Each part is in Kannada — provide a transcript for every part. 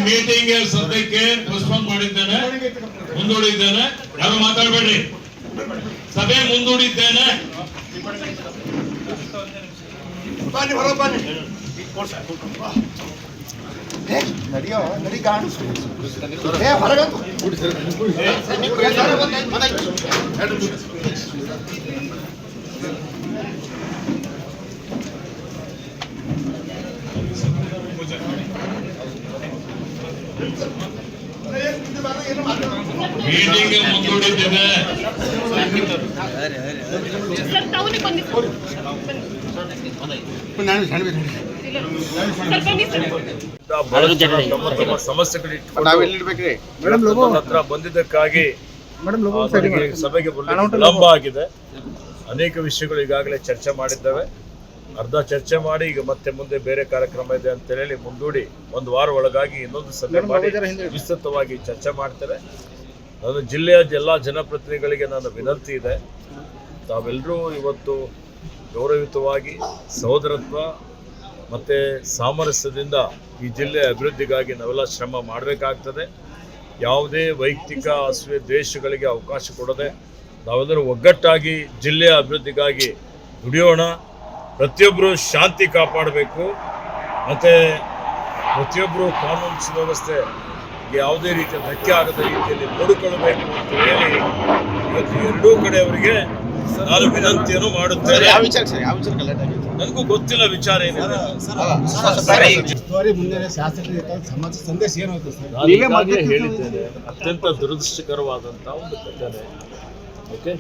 ಮೀಟಿಂಗ್ ಸದ್ಯಕ್ಕೆ ಪೋಸ್ಟ್ಪೋನ್ ಮಾಡಿದ್ದೇನೆ, ಮುಂದೂಡಿದ್ದೇನೆ. ಯಾರು ಮಾತಾಡಬೇಡ್ರಿ, ಸಭೆ ಮುಂದೂಡಿದ್ದೇನೆ. ನಡಿಯೋ ನಡಿ ಕಾಣಿಸ್ತು ಹೊರಗಂತು ಮೀಟಿಂಗ್ ಮುಂದೂಡಿದ್ದೇನೆ. ಹತ್ರ ಬಂದಿದ್ದಕ್ಕಾಗಿ ಸಭೆಗೆ ವಿಳಂಬ ಆಗಿದೆ. ಅನೇಕ ವಿಷಯಗಳು ಈಗಾಗಲೇ ಚರ್ಚೆ ಮಾಡಿದ್ದೇವೆ. ಅರ್ಧ ಚರ್ಚೆ ಮಾಡಿ ಈಗ ಮತ್ತೆ ಮುಂದೆ ಬೇರೆ ಕಾರ್ಯಕ್ರಮ ಇದೆ ಅಂತ ಹೇಳಿ ಮುಂದೂಡಿ ಒಂದು ವಾರ ಒಳಗಾಗಿ ಇನ್ನೊಂದು ಸಭೆ ಮಾಡಿ ವಿಸ್ತೃತವಾಗಿ ಚರ್ಚೆ ಮಾಡ್ತಾರೆ. ನಾನು ಜಿಲ್ಲೆಯ ಎಲ್ಲ ಜನಪ್ರತಿನಿಧಿಗಳಿಗೆ ನನ್ನ ವಿನಂತಿ ಇದೆ, ತಾವೆಲ್ಲರೂ ಇವತ್ತು ಗೌರವಯುತವಾಗಿ ಸಹೋದರತ್ವ ಮತ್ತು ಸಾಮರಸ್ಯದಿಂದ ಈ ಜಿಲ್ಲೆಯ ಅಭಿವೃದ್ಧಿಗಾಗಿ ನಾವೆಲ್ಲ ಶ್ರಮ ಮಾಡಬೇಕಾಗ್ತದೆ. ಯಾವುದೇ ವೈಯಕ್ತಿಕ ಅಸೂಯೆ ದ್ವೇಷಗಳಿಗೆ ಅವಕಾಶ ಕೊಡದೆ ನಾವೆಲ್ಲರೂ ಒಗ್ಗಟ್ಟಾಗಿ ಜಿಲ್ಲೆಯ ಅಭಿವೃದ್ಧಿಗಾಗಿ ದುಡಿಯೋಣ. ಪ್ರತಿಯೊಬ್ಬರು ಶಾಂತಿ ಕಾಪಾಡಬೇಕು ಮತ್ತು ಪ್ರತಿಯೊಬ್ಬರು ಕಾನೂನು ಸುವ್ಯವಸ್ಥೆ ಯಾವುದೇ ರೀತಿಯ ಧಕ್ಕೆ ಆಗದ ರೀತಿಯಲ್ಲಿ ನೋಡಿಕೊಳ್ಳಬೇಕು ಅಂತ ಹೇಳಿ ಇವತ್ತು ಎರಡೂ ಕಡೆಯವರಿಗೆ ನಾನು ವಿನಂತಿಯನ್ನು ಮಾಡುತ್ತೇನೆ. ನನಗೂ ಗೊತ್ತಿಲ್ಲ ವಿಚಾರ ಏನಿದೆ. ಹೇಳಿದ್ದೇನೆ, ಅತ್ಯಂತ ದುರದೃಷ್ಟಕರವಾದಂಥ ಒಂದು ಘಟನೆ. ಓಕೆ,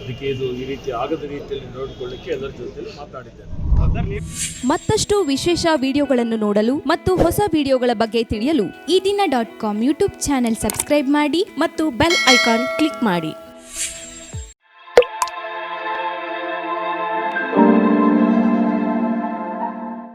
ಅದಕ್ಕೆ ಇದು ಈ ರೀತಿ ಆಗದ ರೀತಿಯಲ್ಲಿ ನೋಡಿಕೊಳ್ಳಿಕ್ಕೆ ಎಲ್ಲರ ಜೊತೆಲಿ ಮಾತಾಡಿದ್ದೇನೆ. ಮತ್ತಷ್ಟು ವಿಶೇಷ ವಿಡಿಯೋಗಳನ್ನು ನೋಡಲು ಮತ್ತು ಹೊಸ ವಿಡಿಯೋಗಳ ಬಗ್ಗೆ ತಿಳಿಯಲು ಈ ದಿನ .com ಯೂಟ್ಯೂಬ್ ಚಾನೆಲ್ ಸಬ್ಸ್ಕ್ರೈಬ್ ಮಾಡಿ ಮತ್ತು ಬೆಲ್ ಐಕಾನ್ ಕ್ಲಿಕ್ ಮಾಡಿ.